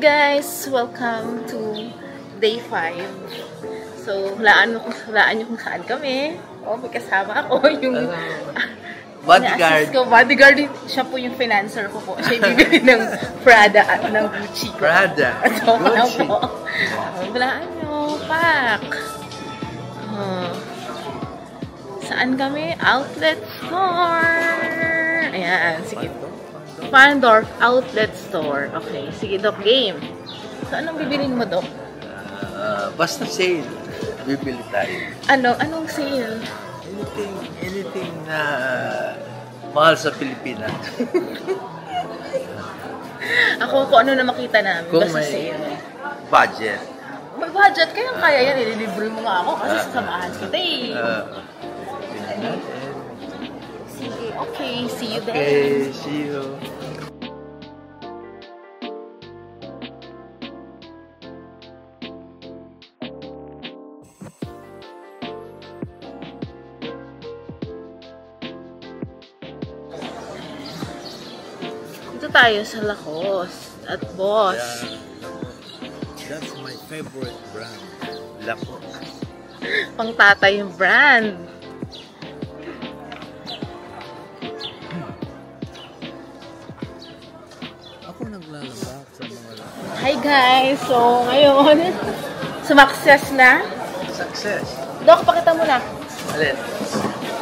guys! Welcome to day 5. So, hulaan nyo kung saan kami. Oh, may kasama ako. Yung bodyguard. Ko. Bodyguard, siya po yung financer ko po. Siya yung bibili ng Prada at ng Gucci ko. Prada. So, Gucci. Hulaan nyo, pak! Saan kami? Outlet store! Ayan, sige. Pandorf Outlet Store. Okay, sige Doc, game. So, anong bibilin mo, Doc? Basta sale. Bibili tayo. Anong sale? Anything na mahal sa Pilipinas. Ako, kung ano na makita namin. Kung basta may sale. Budget. May budget, kaya yan. Ililibre mo nga ako kasi sasamahan kita eh. Sige, okay. See you then. Okay, see you. Dito tayo sa Lacoste at Boss. That's my favorite brand. Lacoste. Pang tatay yung brand. Ako naglalabak sa mga Lacoste. Hi guys! So, ngayon, sumakses na. Success. Doc, pakita mo na. Alin?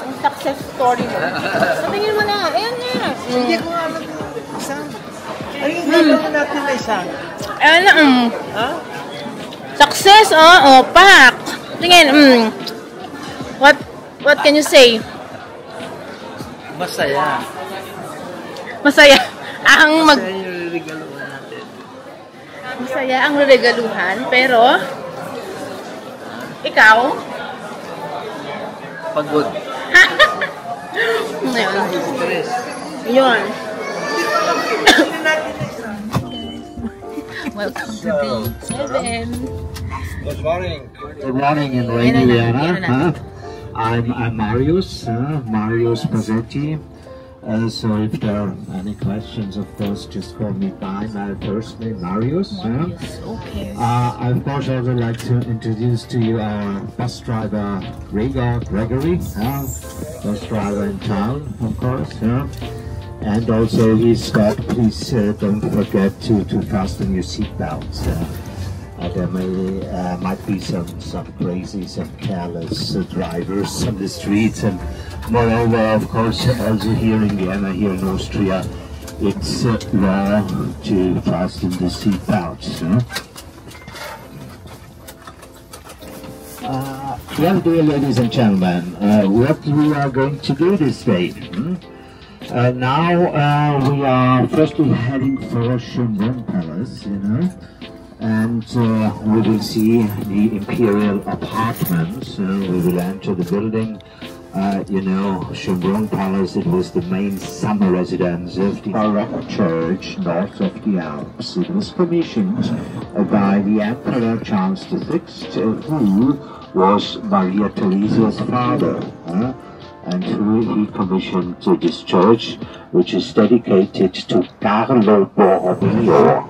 Ang success story mo. Patingin mo na. Ayan na. Hindi ko alam yung isang. Ayun, nalaman natin na isang. Ayan na. Ha? Success, pak. Tingin, What can you say? Masaya. Masaya. Masaya yung regaluhan natin. Masaya ang regaluhan, pero ikaw? Pagod. Ayun. Stress. Yun. Welcome to day 7. Good morning. Good morning in rainy Vienna. I'm Marius, Marius Pazzetti. So if there are any questions, of course, just call me by my first name, Marius. Okay. I of course also like to introduce to you our bus driver, Gregory, bus driver in town, of course. And also his dog, please don't forget to fasten your seatbelts. There might be some crazy, some careless drivers on the streets, and moreover, of course, also here in Vienna, here in Austria, it's law to fasten the seatbelts. Well, dear ladies and gentlemen, what we are going to do this day? Now we are firstly heading for Schönbrunn Palace, and we will see the imperial apartments. We will enter the building. Schönbrunn Palace, it was the main summer residence of the Baroque church north of the Alps. It was commissioned by the Emperor Charles VI, who was Maria Theresia's father. And who he commissioned to this church, which is dedicated to Carlo Borromeo,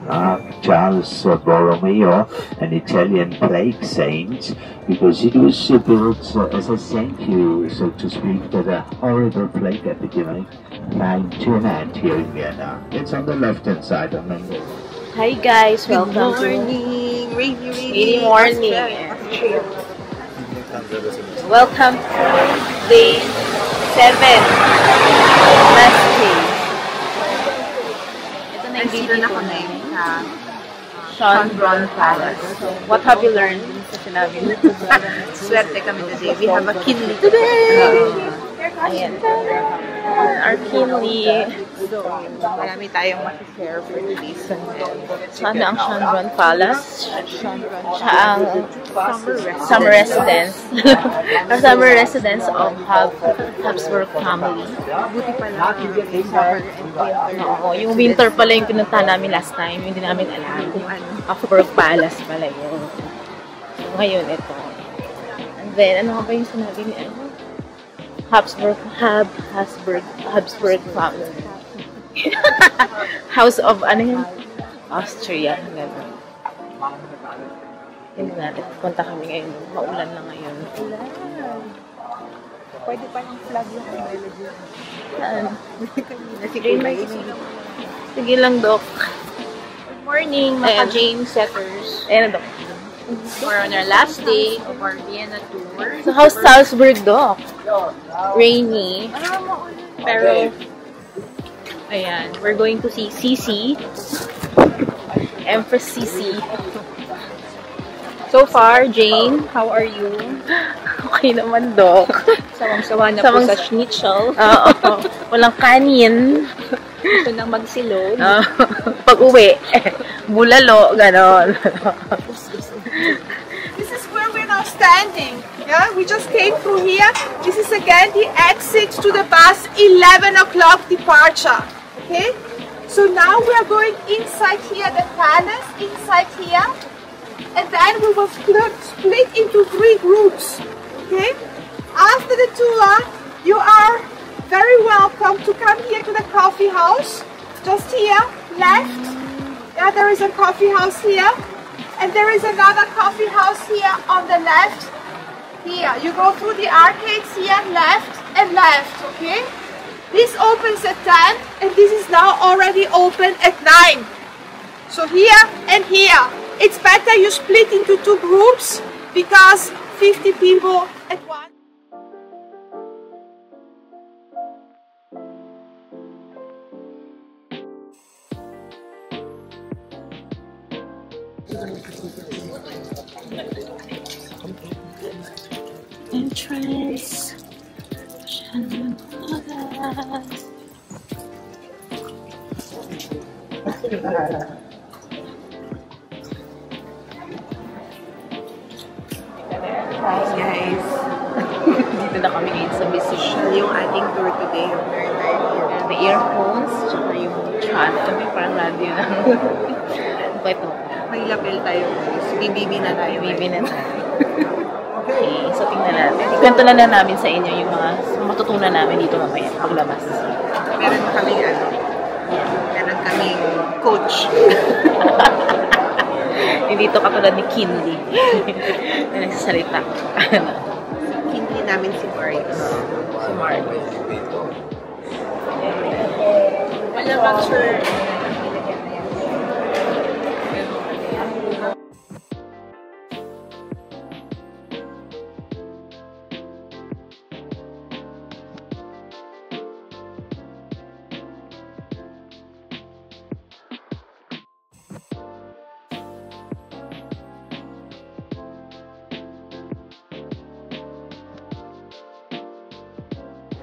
Charles Borromeo, an Italian plague saint, because it was built as a thank you, so to speak, that a horrible plague epidemic came to an end here in Vienna. It's on the left-hand side, remember. Hi guys, welcome Good morning. Rainy morning. Welcome to day 7. Last day. Ito na yung Nandito na kami sa Schönbrunn Palace. So, what have you learned sa sinabi mo? Swerte kami today. We have a Kinley today. Ayan. Our Kinley. So, marami tayong mag-share for today's Sana ang Schönbrunn Palace. Siya ang summer residence. Ang summer residence of Habsburg family. Buti pala summer and winter. Oo, yung winter pala yung pinunta namin last time. Hindi namin alam. Habsburg Palace pala yun. So, ngayon ito. And then, ano ba yung sinabi ni Habsburg family. House of, ano yun? Austria. Gano'n. Tingnan natin. Punta kami ngayon. Maulan na ngayon. Ulan. Pwede pa ng flag yung umbrella dyan. Saan? Kanina si Jane, Kuya may- ininom. Sige lang, Dok. Good morning, Ayan. mga Jane setters. Ayan na, Dok. We're on our last day of our Vienna tour. So, how's Salzburg, Dok? Rainy. Pero, ayan, we're going to see CC. Empress CC. So far, Jane, how are you? Okay naman, Dok. Sawang-sawa na Sawang- po sa schnitzel. Oo. Walang kanin. Gusto nang magsilog. Pag-uwi, bulalo, ganon. This is where we're now standing. Yeah, we just came through here. This is again the exit to the bus 11 o'clock departure. Okay, so now we are going inside here, the palace, inside here, and then we will split into 3 groups. Okay, after the tour, you are very welcome to come here to the coffee house. Just here, left. Yeah, there is a coffee house here. And there is another coffee house here on the left. Here, you go through the arcades here, left and left, okay? This opens at 10 and this is now already open at 9. So here and here. It's better you split into 2 groups because 50 people at once. Entrance. Guys, Dito na kami ngayon sa Mission. yung ating tour today. Yung very tired. The earphones, tsaka yung chat. Kami parang radio lang. Ano ito? May lapel tayo guys. BBB na tayo. BBB na tayo. Okay, so tingnan natin. Ikwento na namin sa inyo yung mga matutunan namin dito mamaya paglabas. Meron kaming meron kaming coach. Hindi ito katulad ni Kinley na nagsasalita. Hindi namin si Marius. Si Mark. Wala bang sure?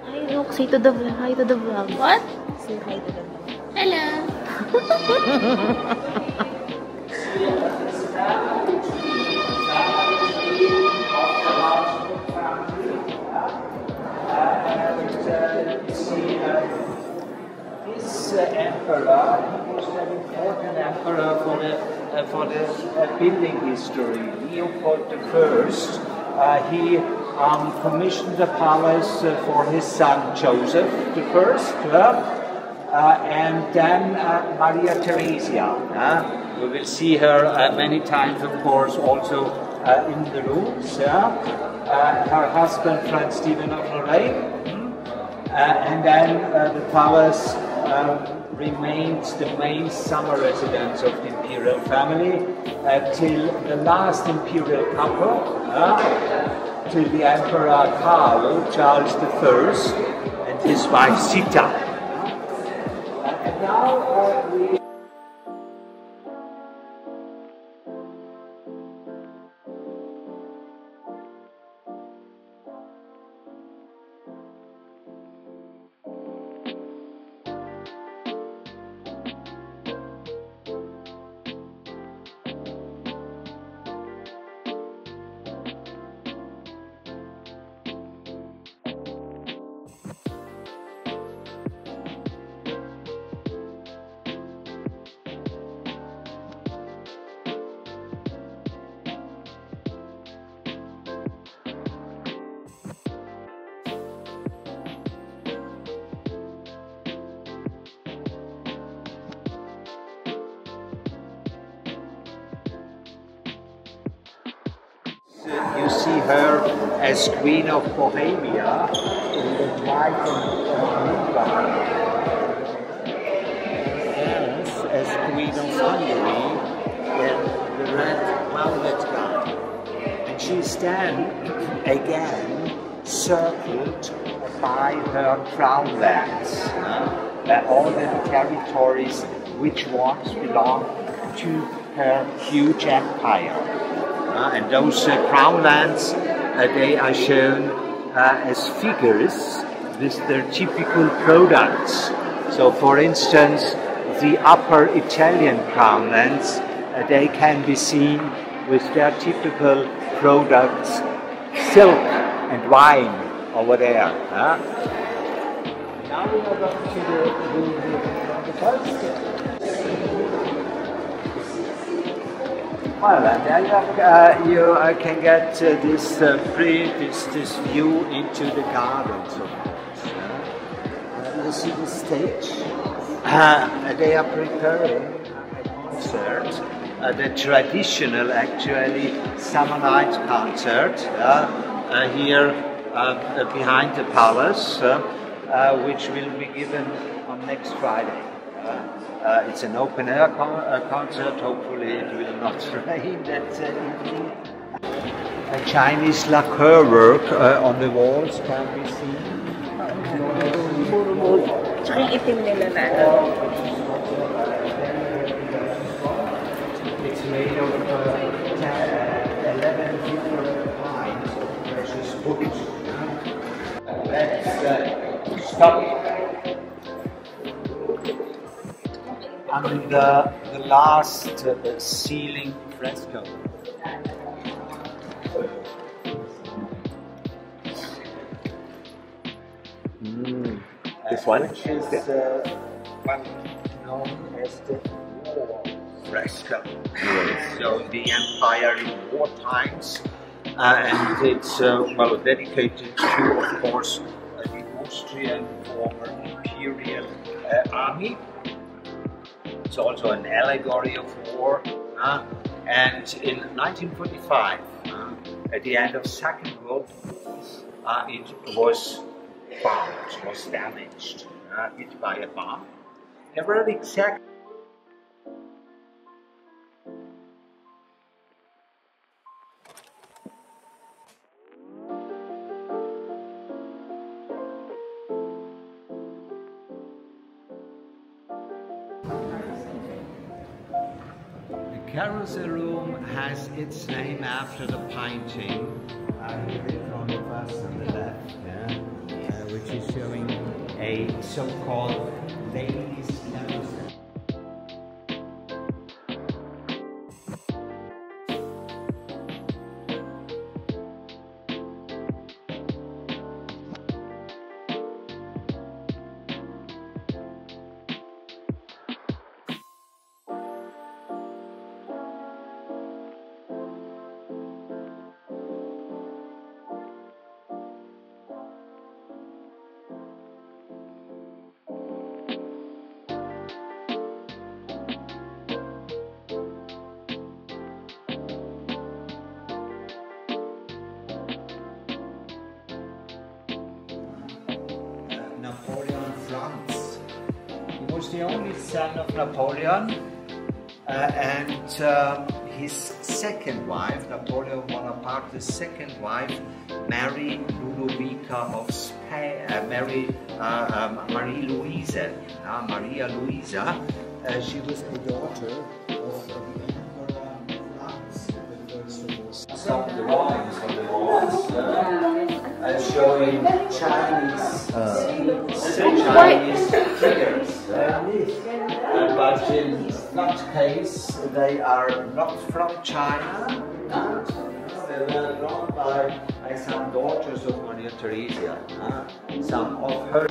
Hi, look. Say to the vlog. Hi to the vlog. What? Say hi to them. Hello. This emperor was an important emperor for the building history. Leopold I. He commissioned the palace for his son Joseph I, and then Maria Theresia. We will see her many times, of course, also in the rooms. Her husband Franz Stephen of Lorraine. And then the palace remains the main summer residence of the imperial family till the last imperial couple, till the Emperor Karl, Charles I, and his wife Sita. And now we you see her as Queen of Bohemia in the white and blue gown, as Queen of Hungary in the red velvet gown. And she's then again circled by her crown lands, all the territories which once belonged to her huge empire. And those crown lands, they are shown as figures with their typical products. So for instance, the upper Italian crown lands, they can be seen with their typical products, silk and wine over there. Now we are going to the first. Well, and there you can get this view into the gardens. You see the stage. They are preparing a concert, the traditional, actually, summer night concert here behind the palace, which will be given on next Friday. It's an open-air concert. Hopefully it will not rain that evening. A Chinese lacquer work on the walls can be seen. Tsaka yung itim nila na. It's made of 11 different kinds of precious books. Let's stop. And the last ceiling fresco. This one? Which is one known as the war fresco. So the empire in war times, and it's well dedicated to, of course, the Austrian former imperial army. It's also an allegory of war. And in 1945, at the end of Second World War, it was bombed, was damaged, hit by a bomb. Never exact. The carousel room has its name after the painting in front of us on the left, which is showing a so-called ladies' carousel. Napoleon France. He was the only son of Napoleon, and his second wife, Napoleon Bonaparte's second wife, Mary Ludovica of Spain, Marie Louisa, Maria Louisa. She was the daughter of the Emperor France, the first of all. Some of the drawings on the walls showing Chinese figures. But in that case, they are not from China. They were drawn by some daughters of Maria Theresia. Some of her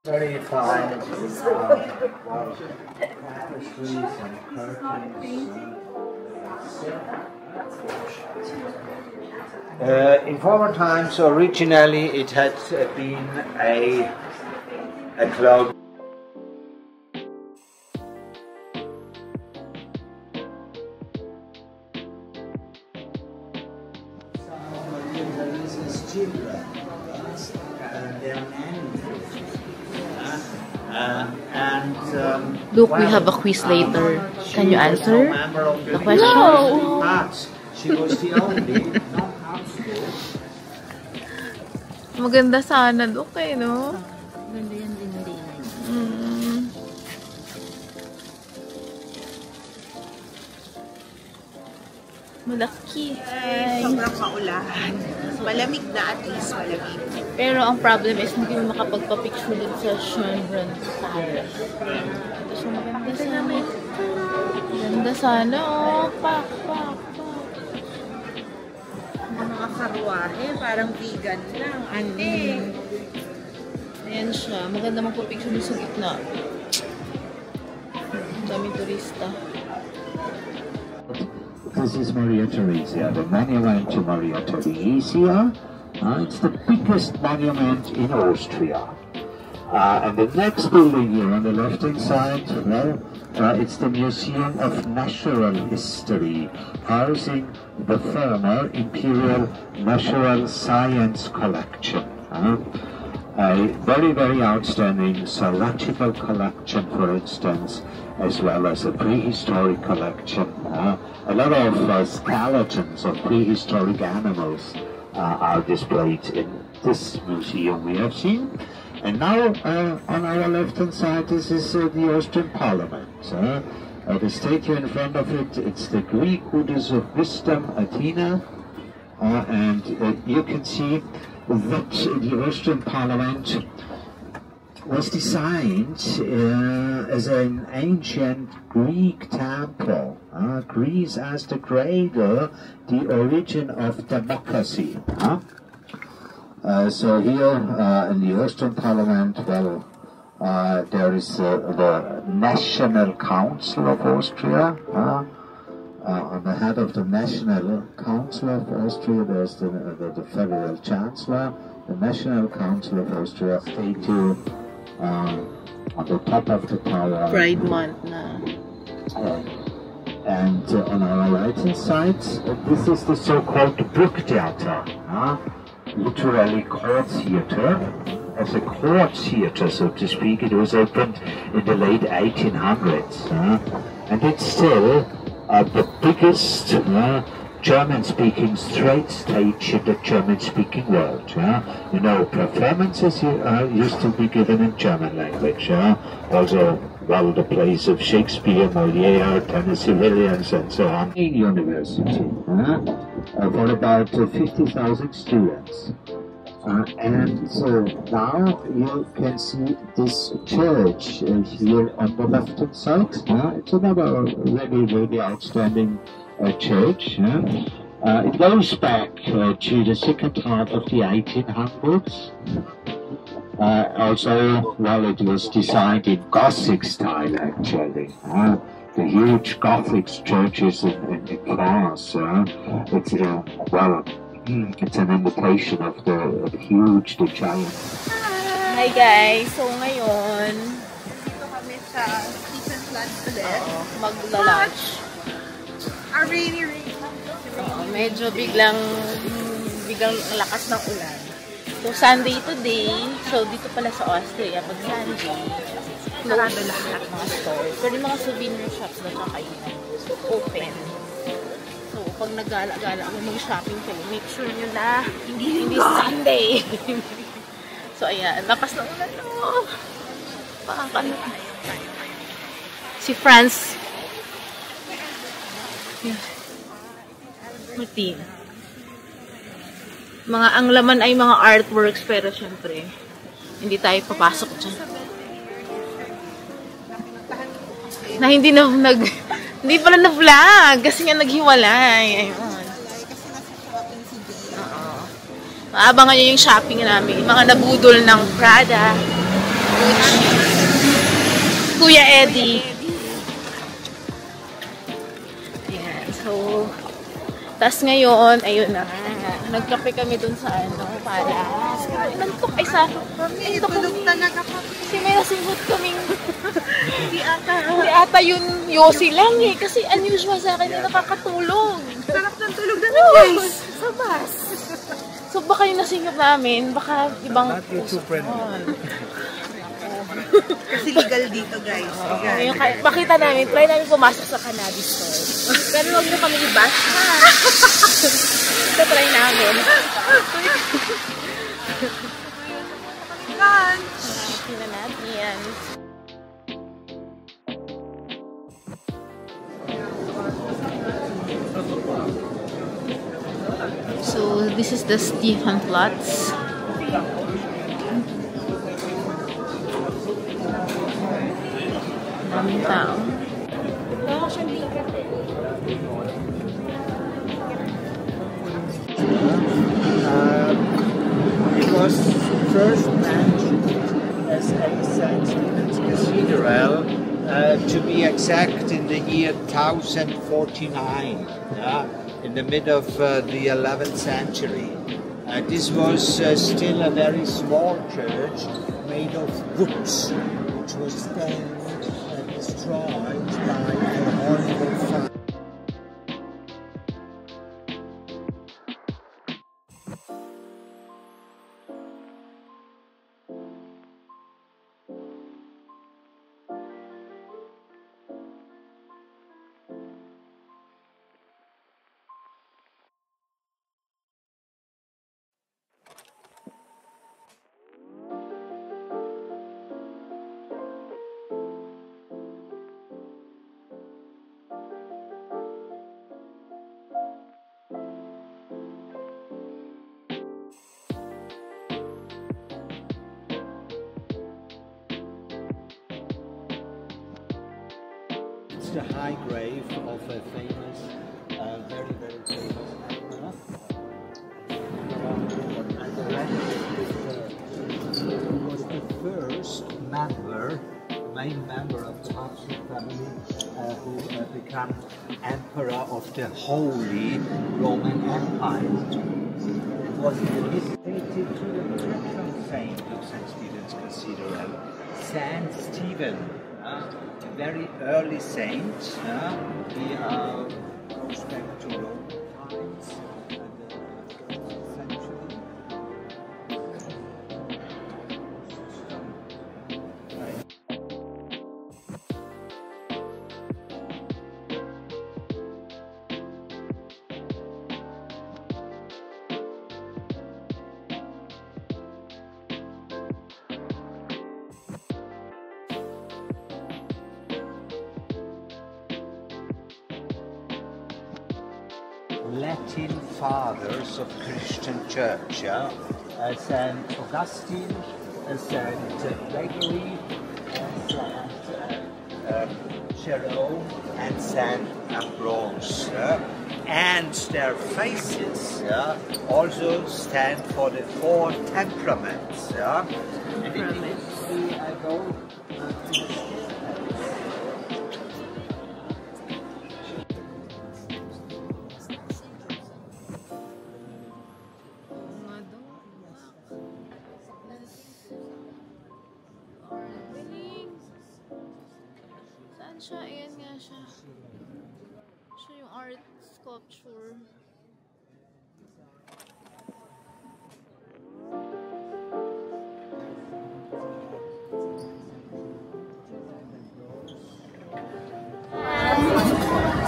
Very fine. Tapestries and curtains. In former times, originally it had been a club. Look, we have a quiz later. Can you answer the question? No! She was the only non-household. Maganda sana, Look, eh, no? Ganda yan din, hindi. Malaki. Sobrang maulan. Malamig na, at least malamig. Pero ang problem is hindi mo makapagpa-picture dun sa Schönbrunn Palace. So maganda sana. Maganda sana. Oh, pak. Mga karwahe, parang vegan lang. Ate. Ayan siya. Maganda magpa-picture dun sa gitna. Daming turista. This is Maria Theresia, the monument to Maria Theresia. It's the biggest monument in Austria. And the next building here on the left-hand side, well, it's the Museum of Natural History, housing the former Imperial Natural Science Collection. A very, very outstanding zoological collection, for instance, as well as a prehistoric collection. A lot of skeletons of prehistoric animals are displayed in this museum we have seen. And now, on our left-hand side, this is the Austrian Parliament. The statue in front of it, it's the Greek goddess of wisdom, Athena. And you can see that the Austrian Parliament was designed as an ancient Greek temple. Greece as the cradle, the origin of democracy. So here in the Austrian Parliament, well, there is the National Council of Austria. On the head of the National Council of Austria, there's the Federal Chancellor. The National Council of Austria statue on the top of the tower. Pride Month na. And on our right-hand side, this is the so-called Burgtheater. Literally court theater. As a court theater, so to speak, it was opened in the late 1800s. And it's still the biggest German-speaking straight stage in the German-speaking world. You know, performances used to be given in German language. Also, well, the plays of Shakespeare, Molière, Tennessee Williams, and so on. In university, for about 50,000 students. And now you can see this church here on the left-hand side. It's another really outstanding church. It goes back to the second half of the 1800s. Also, well, it was designed in Gothic style, actually. The huge Gothic churches in France. It's well, it's an imitation of the huge, the giant. Hi guys, so ngayon Dito kami sa Stephen Plant ulit. magla-lunch. A rainy. Medyo biglang lakas ng ulan. So Sunday today, so dito pala sa Austria, pag Sunday, sarado lahat mga stores. Pero yung mga souvenir shops na kakainan, open. So pag nagala-gala mo mag-shopping kayo, make sure nyo na hindi Sunday. So ayan, lapas ng ulan no. Pakakano. Si France. Martin. Ang laman ay mga artworks, pero syempre, hindi tayo papasok dyan. Na hindi pala na-vlog, kasi nga naghiwalay. Ayun. Oo. Maabangan nyo yung shopping namin. Mga nabudol ng Prada. Kuya Eddie. Ayan, so, tas ngayon, ayun na, nagkape kami dun sa Palas. Nantok, ay sa, Tulog talaga kami. kasi may nasingot kaming, hindi ata yun yosi lang eh, kasi unusual sa akin na nakakatulog. Sarap ng tulog na guys. Sa bus. So baka yung nasingot namin, baka ibang Kasi legal dito guys. Ngayon, makita namin, try namin pumasok sa cannabis store. Pero huwag na kami i-bash ha. So try namin. Lunch. Tingnan natin yan. So this is the Stephen Platz. Daming tao. It was first mentioned as a St. Stephen's Cathedral, to be exact, in the year 1049, in the mid of the 11th century. This was still a very small church made of wood, which was then destroyed by a horrible fire. It's the high grave of a famous, very, very famous emperor. And the was the first member, main member of the Habsburg family who became emperor of the Holy Roman Empire. It was dedicated to the patron saint of St. Stephen's Cathedral, St. Stephen. A very early saint. He goes back to Roman times and the 1st century. Latin fathers of Christian Church, St. Augustine, St. Gregory, St. Jerome, and St. Ambrose. And their faces also stand for the four temperaments. And immediately I go to the siya, ayan nga siya. Siya yung art sculpture.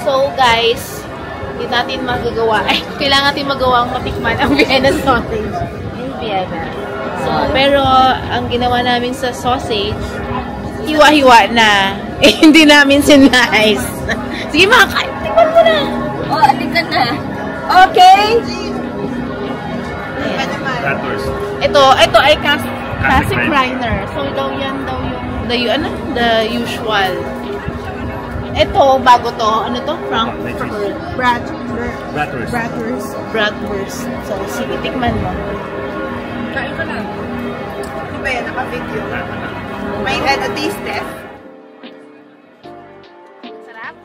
So guys, hindi natin magagawa. Kailangan natin magawa ang matikman ang Vienna sausage in Vienna. So, pero ang ginawa namin sa sausage, hiwa-hiwa na. Eh, hindi namin sinais. Sige mga kain, tingnan mo na. Oh, alika na. Okay. Ito ay classic Reiner. So, yan daw yung, the usual. Ito, bago to. Ano to? Bratwurst. So, sige, tikman mo. Kain ka na. Di ba yan? Naka-video. May taste test. Sarap?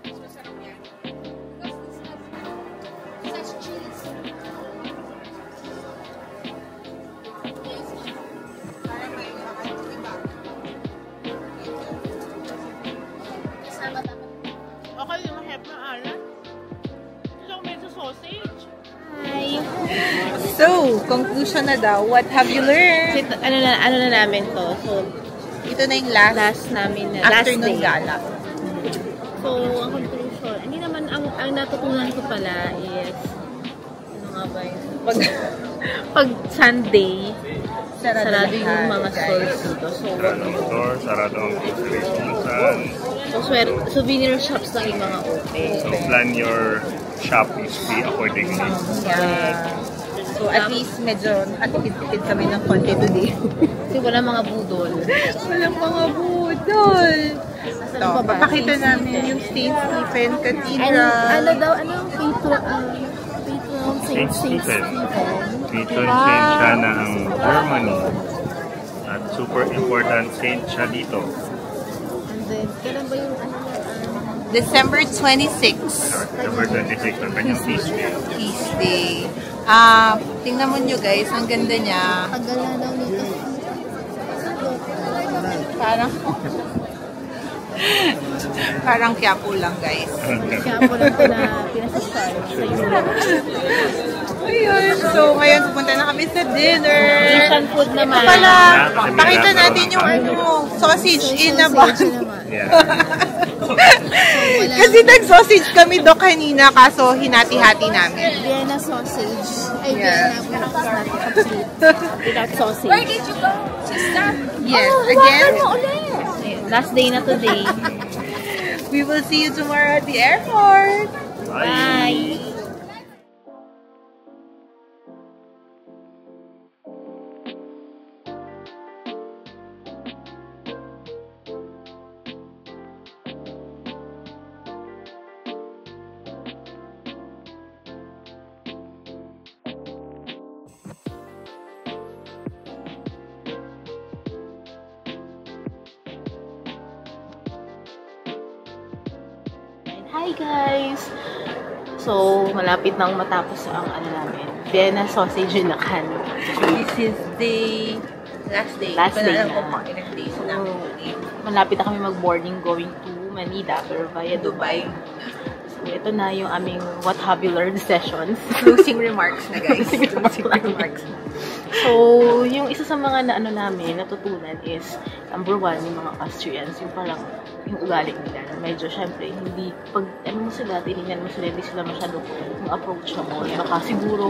Masarap yan. This has cheese. Para may iba. Okay, yung mahirap na alat. Gusto ko may sausage. So, conclusion na daw. What have you learned? Kasi ano na namin to. So, Ito na yung last namin na last afternoon day. gala. So, ang conclusion, hindi naman, ang natutunan ko pala is, ano nga ba yun? Pag Sunday, sarado yung mga stores dito. So, Sarado ang groceries. souvenir shops lang yung mga open. So, plan your shopping spree accordingly. Yeah. So, at least medyo atipid-tipid kami ng konti today. Kasi wala mga budol. Walang mga budol. Saan So, pa ba? papakita namin yung St. Stephen Cathedral. Anong patron Saint Stephen. Patron saint siya na ang Germany. At super important saint siya dito. And then, kailan ba yung December 26, November 26 ang kanyang feast day. Feast Day. Tingnan mo nyo guys, ang ganda niya. Pagala daw nito. Parang Quiapo lang guys. Kaya po lang pinasasal sa Europe. Ayun. So, ngayon pupunta na kami sa dinner. Asian food naman. Ito pala, pakita natin yung sausage in a bun. Yeah. Kasi nag-sausage kami do kanina, kaso hinati-hati namin. Vienna sausage. Ay, Yeah. Vienna, not complete. Without sausage. Where did you go? Yes, again, Last day na today. we will see you tomorrow at the airport. Bye! Hi guys! So, malapit nang matapos ang namin. Vienna sausage in a can. This is the last day. Last day na. Ilang days na. Malapit na kami mag-boarding going to Manila pero via Dubai. So, ito na yung aming what have you learned sessions. Closing remarks na guys. Closing remarks. So, yung isa sa mga namin, natutunan is, number one, yung mga Austrians, yung parang, yung ugali nila. Medyo, syempre, hindi, pag, mo sila, tinignan mo sila, hindi sila masyadong yung approach mo. Baka siguro,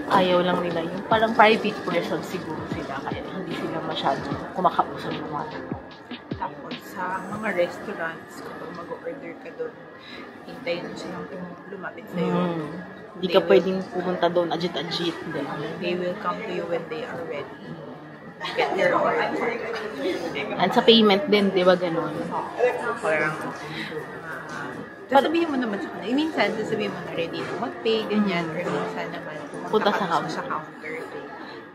ayaw lang nila, yung parang private person siguro sila, kaya hindi sila masyadong kumakausap ng mga tao. Tapos, sa mga restaurants, kapag mag-order ka doon, hintayin mo silang lumapit sa'yo. Hindi ka pwedeng pumunta doon, ajit-ajit. They will come to you when they are ready. Get their order. And sa payment din, di ba ganun? Parang, sasabihin mo naman sa kanila. Minsan, sasabihin mo na ready na mag-pay, ganyan. Or minsan naman, Punta sa counter. Sa counter to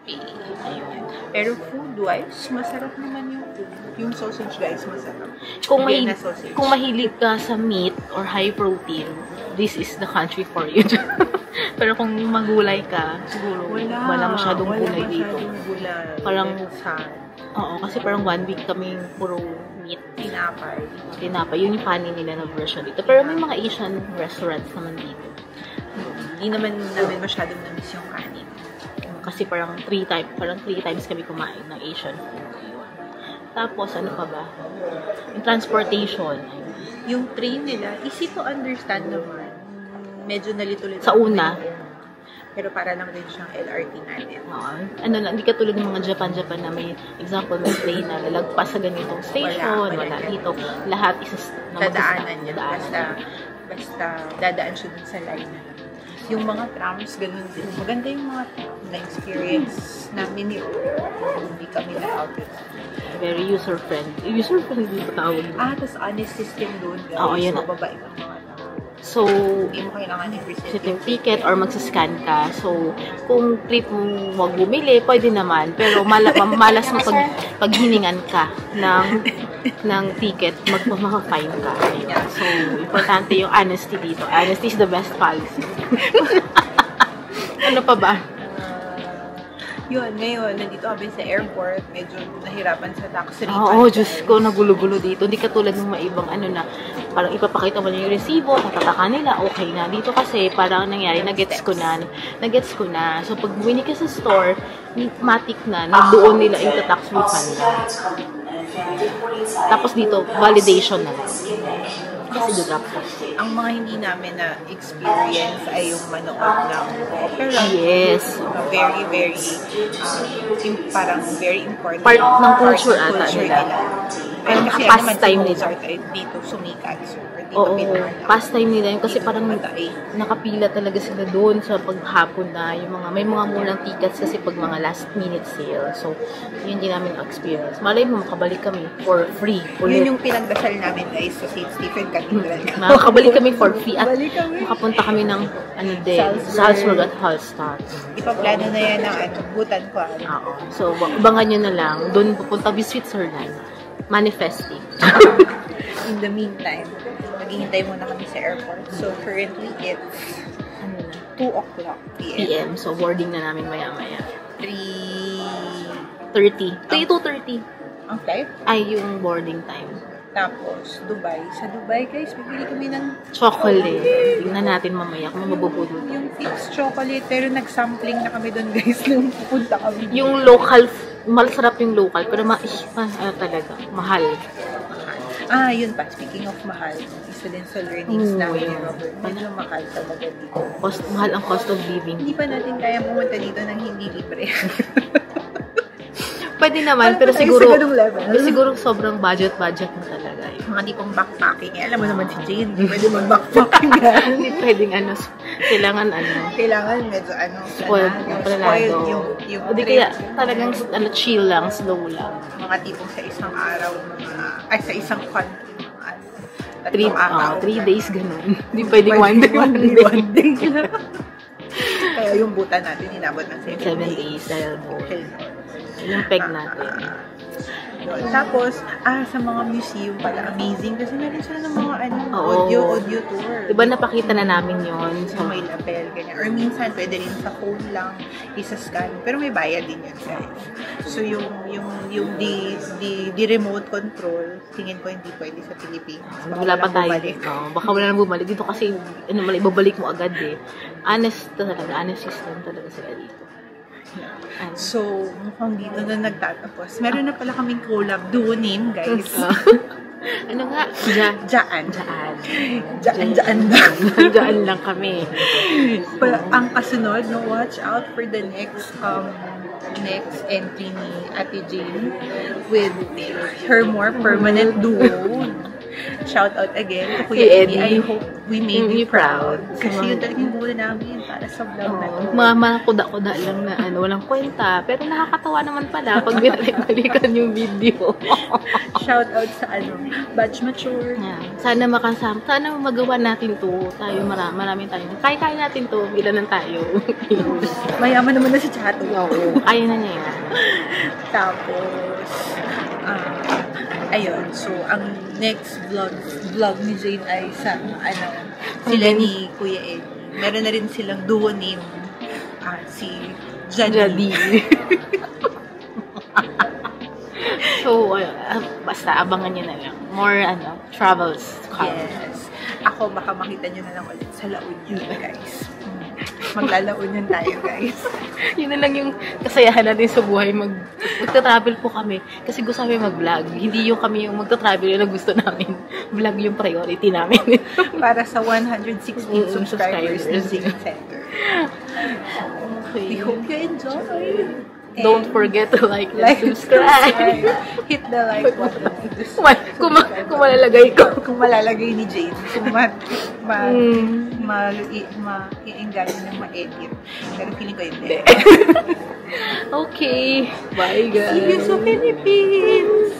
pay. Ayun. Pero food-wise, masarap naman yung food. Yung sausage guys, masarap. Kung Vienna sausage. mahilig ka sa meat or high protein, this is the country for you. Pero kung magulay ka, siguro wala masyadong gulay dito. Gulay. Parang, Saan? oo, kasi parang 1 week kaming puro meat. Tinapay. Yun yung kanin nila na version dito. Pero may mga Asian restaurants naman dito. Hindi naman namin masyadong na-miss yung kanin. Kasi parang 3 times kami kumain ng Asian food. Tapos, ano pa ba? Yung transportation. Yung train nila, easy to understand naman. Medyo nalito-lito. Sa una. Pero para lang din siyang LRT natin. Ano lang, hindi katulad ng mga Japan na may example, may train na lalagpas sa ganitong station, wala dito. Lahat dadaanan niya. Basta dadaan siya dun sa line na. Yung mga trams, ganun din. Maganda yung mga tram na experience namin yun. Hindi kami na-outed. Very user-friendly. User-friendly pa tawag. Tapos honest system doon. Oo, yun. So, babae ng mga tao. So, Hindi mo kailangan i-present yung ticket or magsascan ka. So, kung trip mo wag bumili, pwede naman. Pero malas mo paghiningan ka ng ticket, magpapaka-fine ka. Ayun. So, importante yung honesty dito. Honesty is the best policy. Ano pa ba? Yun, ngayon, nandito kami sa airport, medyo nahirapan sa tax refund. Oo, Diyos ko, nagulo-gulo dito. Hindi katulad ng maibang ano na, parang ipapakita mo na yung resibo, tatataka nila, okay na. Dito kasi, parang nangyari, nagets ko na. So, pag bumili ka sa store, matik na doon nila yung tax refund na. Tapos dito, validation na lang. Kasi drop ka. Ang mga hindi namin na experience ay yung manood ng opera. Yes. Very, very, parang very important. Part ng culture ata nila. Pero kasi pastime nila. Mozart ay dito sumikat. Oo, pastime nila yun kasi parang nakapila talaga sila doon sa paghapon na yung mga, may mga munang tickets kasi pag mga last minute sale. So, yun din namin experience. Malay mo, makabalik kami for free. Yun yung pinagdasal namin guys sa St. Stephen Cathedral. Makabalik kami for free at makapunta kami ng Salzburg at Hallstatt. Ipaplano na yan ng butan ko. Oo. So, abangan nyo na lang. Doon pupunta with Switzerland. Manifesting. In the meantime, maghihintay muna kami sa airport. So, currently, it's 2 o'clock p.m. So, boarding na namin maya-maya. 3:30. 2:30. Ang flight? Ay, yung boarding time. Tapos, Dubai. Sa Dubai, guys, bibili kami ng chocolate. Tingnan natin mamaya kung mabubudol. Yung fixed chocolate. Pero nag-sampling na kami doon, guys, nung pupunta kami. Yung local, masarap yung local. Pero ano talaga, mahal. Yun pa. Speaking of mahal, isa din sa learnings namin ni Robert. Medyo mahal talaga dito. Mahal ang cost of living. Hindi pa natin kaya pumunta dito ng hindi libre. Pwede naman, pero siguro sobrang budget na talaga. Mga tipong backpacking. Alam mo naman si Jane, hindi pwede mag-backpacking yan. Hindi pwedeng kailangan medyo spoiled yung hindi kaya talagang chill lang, slow lang. Mga tipong sa isang araw, sa isang country, 3 days ganun. Hindi pwedeng one day. Kaya yung buta natin inabot ng 7 days. Dahil yung peg natin. Tapos, sa mga museum pala, amazing. Kasi meron sila ng mga audio tour. Diba napakita na namin yun? So, may lapel, ganyan. Or minsan, pwede rin sa phone lang, isa-scan. Pero may bayad din yun, guys. So, yung remote control, tingin ko hindi pwede sa Pilipinas. Wala pa tayo. Baka wala nang bumalik. Dito kasi, ibabalik mo agad eh. Honest system talaga sila dito. So, mukhang dito na nagtatapos. Meron na pala kaming collab duo name, guys. Ano nga? Daan lang kami. Ang kasunod, watch out for the next entry ni Ate Jane with her more permanent duo. Shout out again to Kuya Eddie. I hope we made you proud. Kasi yun talagang mula namin para sa vlog na ito. Mga kuda-kuda lang na walang kwenta. Pero nakakatawa naman pala pag binalik-balikan yung video. Shout out sa Batch Mature. Yeah. Sana makasama. Sana magawa natin to. Marami tayo. Kaya natin to. Ilanan tayo. Mayaman naman na si Chato. Oo. Kaya na niya yan. Tapos, ayun, so ang next vlog ni Jane ay sa sila ni Kuya Eddie. Meron na rin silang duo name, si Jadi. So, basta abangan nyo na lang. More travels. Yes. Ako, baka makita nyo na lang ulit sa La Union, guys. Maglalaon tayo, guys. Yun na lang yung kasayahan natin sa buhay. Magta-travel po kami. Kasi gusto namin mag-vlog. Hindi yung kami yung magta-travel yung gusto namin. Vlog yung priority namin. Para sa 116 subscribers ng Zing Center. Okay. We hope you enjoy. Don't forget to like and subscribe. Hit the like button. Kung malalagay ko. Kung malalagay ni Jane. Kung ma-i-engage ng ma-edit. Pero feeling ko hindi. Okay. Bye, guys. See you sa Philippines!